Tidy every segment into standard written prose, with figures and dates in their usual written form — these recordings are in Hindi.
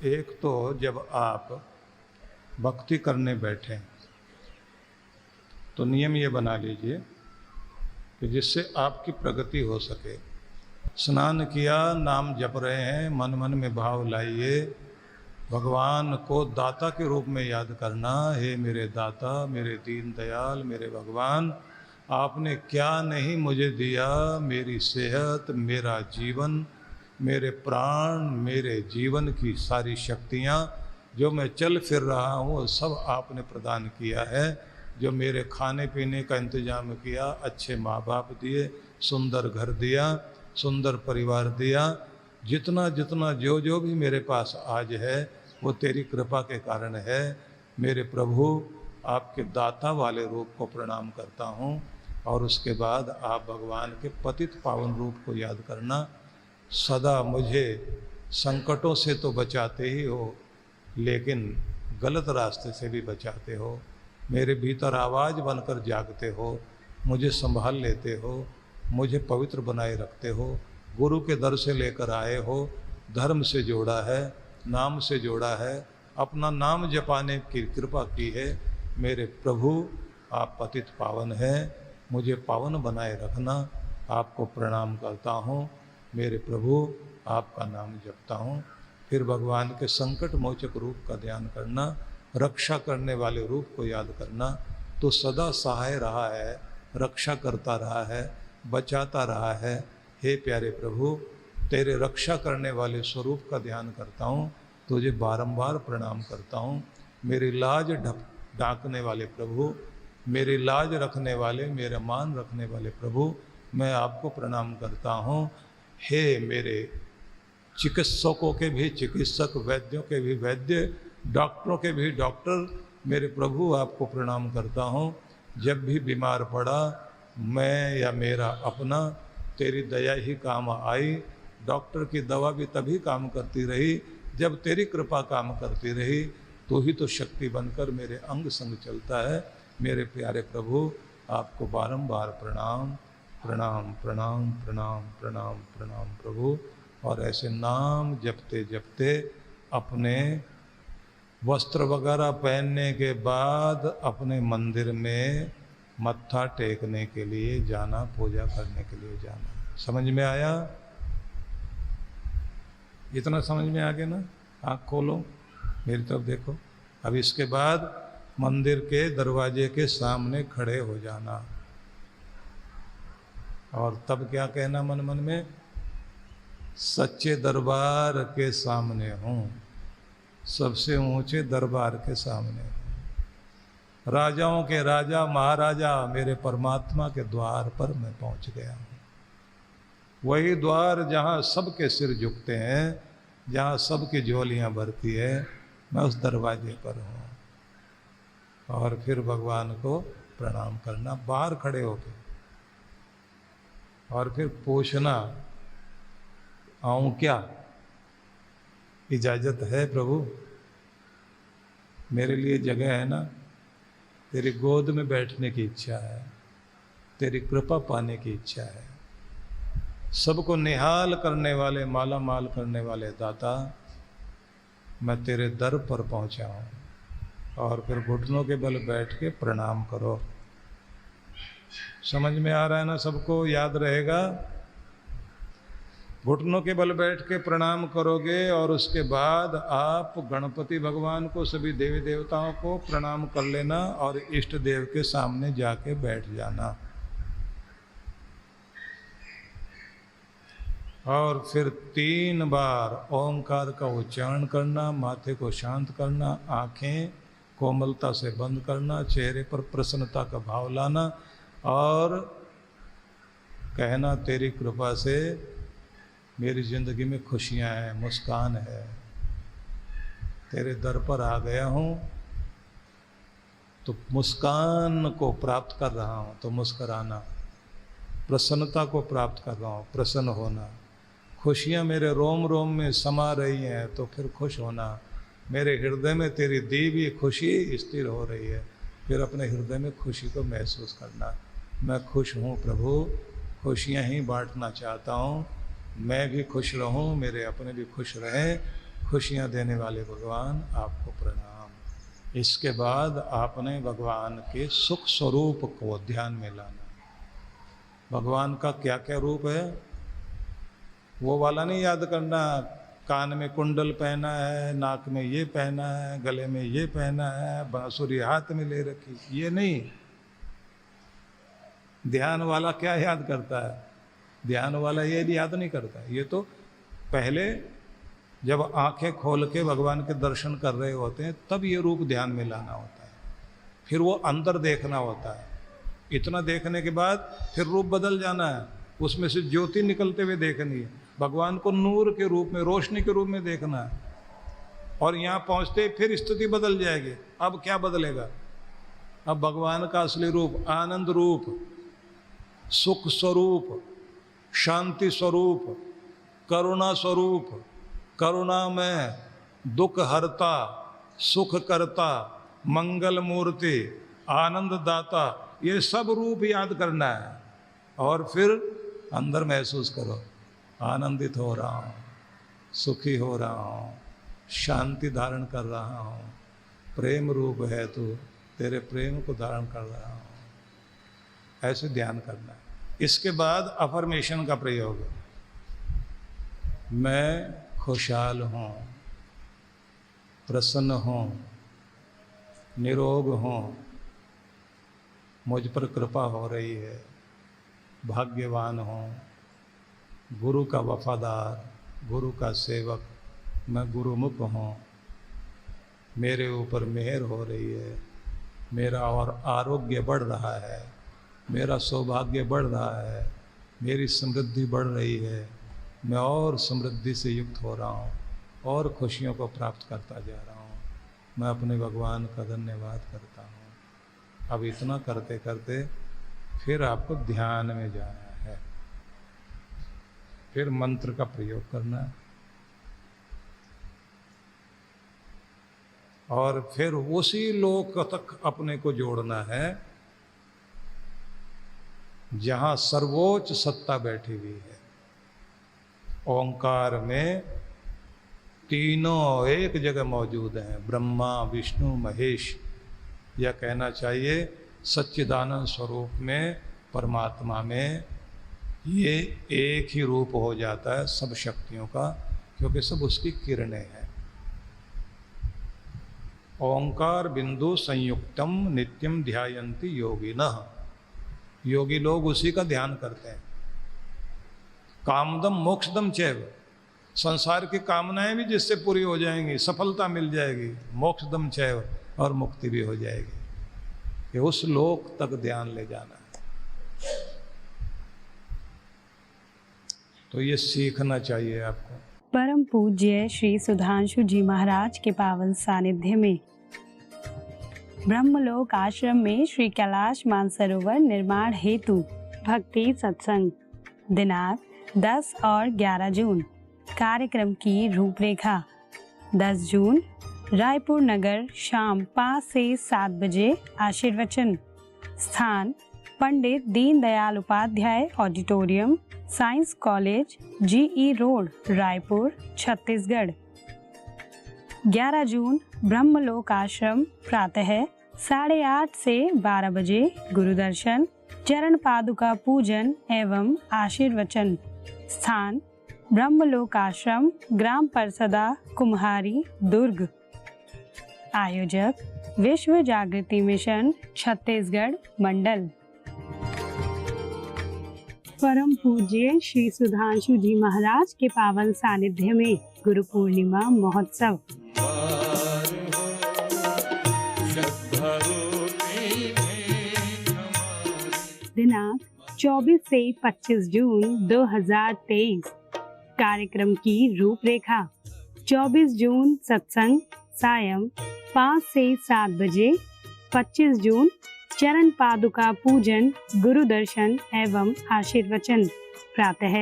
एक तो जब आप भक्ति करने बैठें तो नियम ये बना लीजिए कि जिससे आपकी प्रगति हो सके। स्नान किया, नाम जप रहे हैं, मन मन में भाव लाइए, भगवान को दाता के रूप में याद करना। हे मेरे दाता, मेरे दीन दयाल, मेरे भगवान, आपने क्या नहीं मुझे दिया, मेरी सेहत, मेरा जीवन, मेरे प्राण, मेरे जीवन की सारी शक्तियाँ, जो मैं चल फिर रहा हूँ, सब आपने प्रदान किया है। जो मेरे खाने पीने का इंतजाम किया, अच्छे माँ बाप दिए, सुंदर घर दिया, सुंदर परिवार दिया, जितना जितना जो जो भी मेरे पास आज है वो तेरी कृपा के कारण है। मेरे प्रभु, आपके दाता वाले रूप को प्रणाम करता हूँ। और उसके बाद आप भगवान के पतित पावन रूप को याद करना। सदा मुझे संकटों से तो बचाते ही हो, लेकिन गलत रास्ते से भी बचाते हो। मेरे भीतर आवाज़ बनकर जागते हो, मुझे संभाल लेते हो, मुझे पवित्र बनाए रखते हो। गुरु के दर से लेकर आए हो, धर्म से जोड़ा है, नाम से जोड़ा है, अपना नाम जपाने की कृपा की है। मेरे प्रभु, आप पतित पावन हैं, मुझे पावन बनाए रखना। आपको प्रणाम करता हूँ। मेरे प्रभु, आपका नाम जपता हूँ। फिर भगवान के संकट मोचक रूप का ध्यान करना, रक्षा करने वाले रूप को याद करना। तो सदा सहाय रहा है, रक्षा करता रहा है, बचाता रहा है। हे प्यारे प्रभु, तेरे रक्षा करने वाले स्वरूप का ध्यान करता हूँ, तुझे बारंबार प्रणाम करता हूँ। मेरी लाज ढांकने वाले प्रभु, मेरी लाज रखने वाले, मेरा मान रखने वाले प्रभु, मैं आपको प्रणाम करता हूँ। हे मेरे चिकित्सकों के भी चिकित्सक, वैद्यों के भी वैद्य, डॉक्टरों के भी डॉक्टर, मेरे प्रभु आपको प्रणाम करता हूँ। जब भी बीमार पड़ा, मैं या मेरा अपना, तेरी दया ही काम आई। डॉक्टर की दवा भी तभी काम करती रही जब तेरी कृपा काम करती रही। तो ही तो शक्ति बनकर मेरे अंग संग चलता है। मेरे प्यारे प्रभु, आपको बारंबार प्रणाम प्रणाम प्रणाम प्रणाम प्रणाम प्रणाम प्रभु। और ऐसे नाम जपते जपते अपने वस्त्र वगैरह पहनने के बाद अपने मंदिर में मत्था टेकने के लिए जाना, पूजा करने के लिए जाना। समझ में आया? इतना समझ में आ गया ना? आँख खोलो, मेरी तरफ देखो। अब इसके बाद मंदिर के दरवाजे के सामने खड़े हो जाना और तब क्या कहना मन मन में? सच्चे दरबार के सामने हूँ, सबसे ऊंचे दरबार के सामने हूँ। राजाओं के राजा महाराजा मेरे परमात्मा के द्वार पर मैं पहुँच गया हूँ। वही द्वार जहाँ सबके सिर झुकते हैं, जहाँ सबकी झोलियाँ भरती है, मैं उस दरवाजे पर हूँ। और फिर भगवान को प्रणाम करना बाहर खड़े होकर, और फिर पूछना, आऊं क्या? इजाज़त है प्रभु? मेरे लिए जगह है ना? तेरी गोद में बैठने की इच्छा है, तेरी कृपा पाने की इच्छा है। सबको निहाल करने वाले, माला माल करने वाले दाता, मैं तेरे दर पर पहुंचा हूँ। और फिर घुटनों के बल बैठ के प्रणाम करो। समझ में आ रहा है ना? सबको याद रहेगा? घुटनों के बल बैठ के प्रणाम करोगे और उसके बाद आप गणपति भगवान को, सभी देवी देवताओं को प्रणाम कर लेना और इष्ट देव के सामने जाके बैठ जाना। और फिर 3 बार ओंकार का उच्चारण करना, माथे को शांत करना, आंखें कोमलता से बंद करना, चेहरे पर प्रसन्नता का भाव लाना और कहना, तेरी कृपा से मेरी ज़िंदगी में खुशियाँ हैं, मुस्कान है। तेरे दर पर आ गया हूँ तो मुस्कान को प्राप्त कर रहा हूँ, तो मुस्कराना। प्रसन्नता को प्राप्त कर रहा हूँ, प्रसन्न होना। खुशियाँ मेरे रोम रोम में समा रही हैं, तो फिर खुश होना। मेरे हृदय में तेरी दी हुई खुशी स्थिर हो रही है, फिर अपने हृदय में खुशी को महसूस करना। मैं खुश हूँ प्रभु, खुशियाँ ही बांटना चाहता हूँ। मैं भी खुश रहूँ, मेरे अपने भी खुश रहें। खुशियाँ देने वाले भगवान आपको प्रणाम। इसके बाद आपने भगवान के सुख स्वरूप को ध्यान में लाना। भगवान का क्या क्या रूप है वो वाला नहीं याद करना, कान में कुंडल पहना है, नाक में ये पहना है, गले में ये पहना है, बांसुरी हाथ में ले रखी, ये नहीं। ध्यान वाला क्या याद करता है? ध्यान वाला ये याद नहीं करता। ये तो पहले जब आंखें खोल के भगवान के दर्शन कर रहे होते हैं तब ये रूप ध्यान में लाना होता है। फिर वो अंदर देखना होता है। इतना देखने के बाद फिर रूप बदल जाना है, उसमें से ज्योति निकलते हुए देखनी है। भगवान को नूर के रूप में, रोशनी के रूप में देखना है। और यहाँ पहुँचते फिर स्थिति बदल जाएगी। अब क्या बदलेगा? अब भगवान का असली रूप आनंद रूप, सुख स्वरूप, शांति स्वरूप, करुणा स्वरूप, करुणा में दुख हरता, सुख करता, मंगल मूर्ति, आनंद दाता, ये सब रूप याद करना है। और फिर अंदर महसूस करो आनंदित हो रहा हूँ, सुखी हो रहा हूँ, शांति धारण कर रहा हूँ, प्रेम रूप है तू, तेरे प्रेम को धारण कर रहा हूँ। ऐसे ध्यान करना है। इसके बाद अफर्मेशन का प्रयोग, मैं खुशहाल हूँ, प्रसन्न हूँ, निरोग हूँ, मुझ पर कृपा हो रही है, भाग्यवान हूँ, गुरु का वफादार, गुरु का सेवक, मैं गुरुमुख हूँ, मेरे ऊपर मेहर हो रही है, मेरा और आरोग्य बढ़ रहा है, मेरा सौभाग्य बढ़ रहा है, मेरी समृद्धि बढ़ रही है, मैं और समृद्धि से युक्त हो रहा हूँ और खुशियों को प्राप्त करता जा रहा हूँ। मैं अपने भगवान का धन्यवाद करता हूँ। अब इतना करते करते फिर आपको ध्यान में जाना है, फिर मंत्र का प्रयोग करना है और फिर उसी लोक तक अपने को जोड़ना है जहाँ सर्वोच्च सत्ता बैठी हुई है। ओंकार में तीनों एक जगह मौजूद हैं, ब्रह्मा विष्णु महेश। यह कहना चाहिए सच्चिदानंद स्वरूप में, परमात्मा में ये एक ही रूप हो जाता है सब शक्तियों का, क्योंकि सब उसकी किरणें हैं। ओंकार बिंदु संयुक्तम नित्यम ध्यायन्ति योगिनः। योगी लोग उसी का ध्यान करते हैं। कामदम मोक्षदम चैव, संसार की कामनाएं भी जिससे पूरी हो जाएंगी, सफलता मिल जाएगी, मोक्षदम चैव, और मुक्ति भी हो जाएगी। कि उस लोक तक ध्यान ले जाना है। तो ये सीखना चाहिए आपको। परम पूज्य श्री सुधांशु जी महाराज के पावन सानिध्य में ब्रह्मलोक आश्रम में श्री कैलाश मानसरोवर निर्माण हेतु भक्ति सत्संग दिनांक 10 और 11 जून। कार्यक्रम की रूपरेखा 10 जून रायपुर नगर शाम 5 से 7 बजे आशीर्वचन। स्थान Pandit Deendayal Upadhyay auditorium, science college, GE road, Raipur, Chhattisgarh. 11 जून ब्रह्मलोक आश्रम प्रातः 8:30 से 12 बजे गुरुदर्शन, चरण पादुका पूजन एवं आशीर्वचन। स्थान ब्रह्मलोक आश्रम, ग्राम परसदा, कुम्हारी, दुर्ग। आयोजक विश्व जागृति मिशन छत्तीसगढ़ मंडल। परम पूज्य श्री सुधांशु जी महाराज के पावन सानिध्य में गुरु पूर्णिमा महोत्सव। दिनांक 24 से 25 जून 2023। कार्यक्रम की रूपरेखा 24 जून सत्संग सायं 5 से 7 बजे। 25 जून चरण पादुका पूजन, गुरु दर्शन एवं आशीर्वचन प्रातः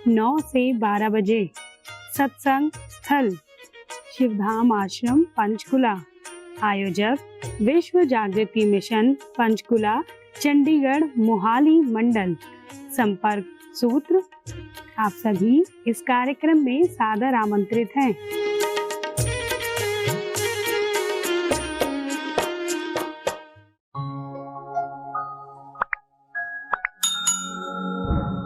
9 से 12 बजे। सत्संग स्थल शिवधाम आश्रम पंचकुला। आयोजक विश्व जागृति मिशन पंचकुला, चंडीगढ़ मोहाली मंडल। संपर्क सूत्र। आप सभी इस कार्यक्रम में सादर आमंत्रित हैं।